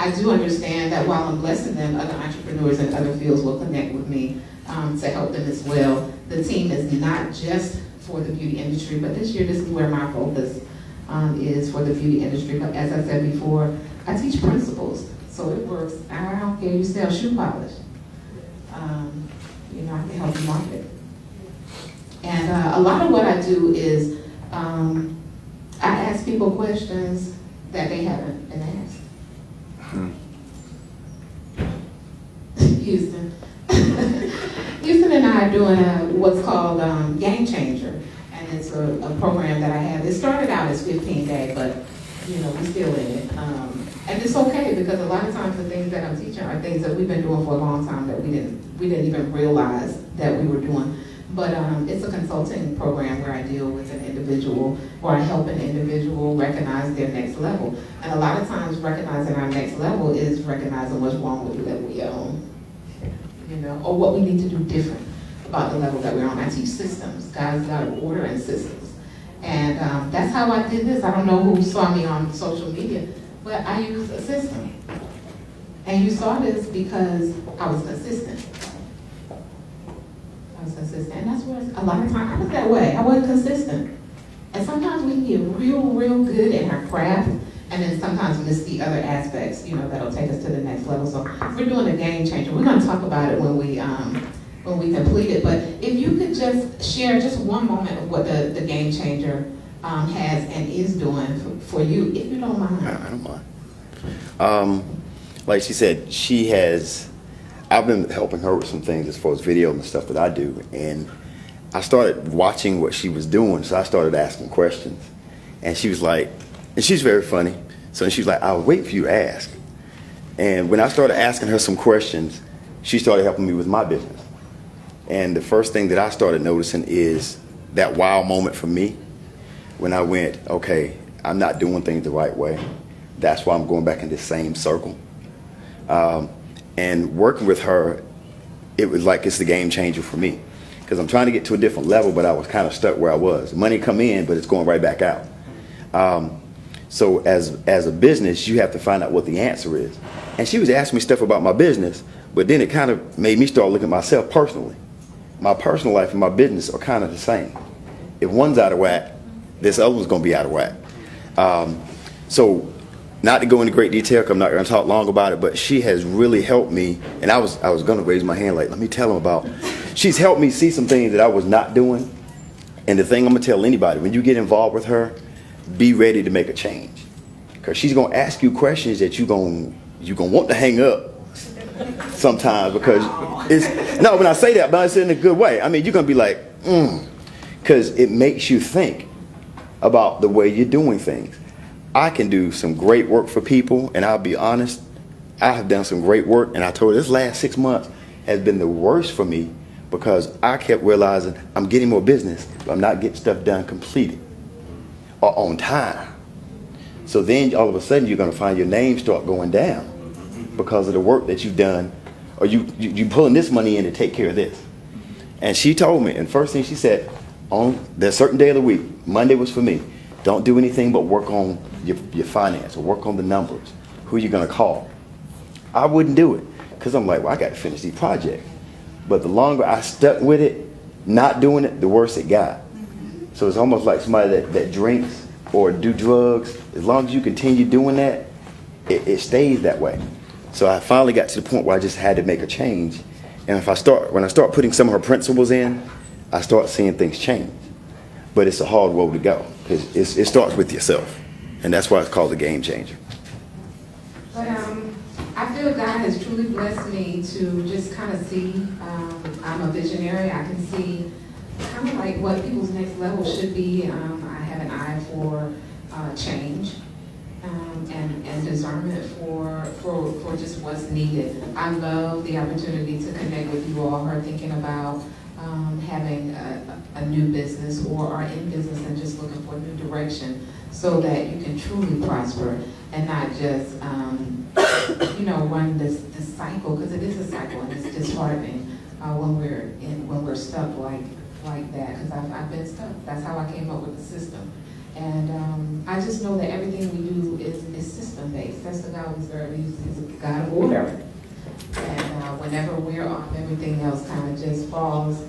I do understand that while I'm blessing them, other entrepreneurs in other fields will connect with me to help them as well. The team is not just for the beauty industry, but this year this is where my focus is for the beauty industry. But as I said before, I teach principles, so it works. I don't care, you sell shoe polish. You know, I can help you market. And a lot of what I do is I ask people questions that they haven't been asked. Houston. Houston and I are doing what's called Game Changer, and it's a program that I have. It started out as 15-day, but you know, we're still in it. And it's okay, because a lot of times the things that I'm teaching are things that we've been doing for a long time that we didn't even realize that we were doing. But it's a consulting program where I deal with an individual, or I help an individual recognize their next level. And a lot of times recognizing our next level is recognizing what's wrong with the level we're on, you know, or what we need to do different about the level that we're on. I teach systems. Guys got order and systems. And that's how I did this. I don't know who saw me on social media, but I used a system. And you saw this because I was consistent. And that's where a lot of times I was that way. I wasn't consistent. And sometimes we can get real good in our craft, and then sometimes miss the other aspects, you know, that'll take us to the next level. So we're doing a game changer. We're going to talk about it when we complete it. But if you could just share just one moment of what the game changer has and is doing for you, if you don't mind. I don't mind. Like she said, I've been helping her with some things as far as video and the stuff that I do, and I started watching what she was doing, so I started asking questions. And she was like, and she's very funny, so she's like, I'll wait for you to ask. And when I started asking her some questions, she started helping me with my business. And the first thing that I started noticing is that wow moment for me, when I went, okay, I'm not doing things the right way. That's why I'm going back in this same circle. And working with her, it was like it's the game changer for me, because I'm trying to get to a different level, but I was kind of stuck where I was. Money come in, but it's going right back out. So as a business, you have to find out what the answer is. And she was asking me stuff about my business, but then it kind of made me start looking at myself personally. My personal life and my business are kind of the same. If one's out of whack, this other one's going to be out of whack. So not to go into great detail, because I'm not going to talk long about it, but she has really helped me. And I was going to raise my hand, like, let me tell them about. She's helped me see some things that I was not doing. And the thing I'm going to tell anybody, when you get involved with her, be ready to make a change, because she's going to ask you questions that you're going to want to hang up sometimes, because when I say that, but I say it in a good way. I mean, you're going to be like, because it makes you think about the way you're doing things. I can do some great work for people, and I'll be honest, I have done some great work, and I told her this last 6 months has been the worst for me, because I kept realizing I'm getting more business, but I'm not getting stuff done completed or on time. So then all of a sudden you're going to find your name start going down because of the work that you've done, or you pulling this money in to take care of this. And she told me, and first thing she said, on the certain day of the week, Monday was for me, don't do anything but work on your finance, or work on the numbers, who you're going to call. I wouldn't do it, because I'm like, well, I got to finish these projects. But the longer I stuck with it, not doing it, the worse it got. So it's almost like somebody that drinks or do drugs. As long as you continue doing that, it stays that way. So I finally got to the point where I just had to make a change. And when I start putting some of her principles in, I start seeing things change. But it's a hard road to go, because it starts with yourself. And that's why it's called the game changer. But I feel God has truly blessed me to just kind of see, I'm a visionary. I can see kind of like what people's next level should be. I have an eye for change and discernment for just what's needed. I love the opportunity to connect with you all who are thinking about having a new business, or are in business and just looking for a new direction, so that you can truly prosper and not just run this cycle, because it is a cycle and it's disheartening when we're stuck like that, because I've been stuck. That's how I came up with the system. And I just know that everything we do is system-based. That's the God we serve. He's a God of order. And whenever we're off, everything else kind of just falls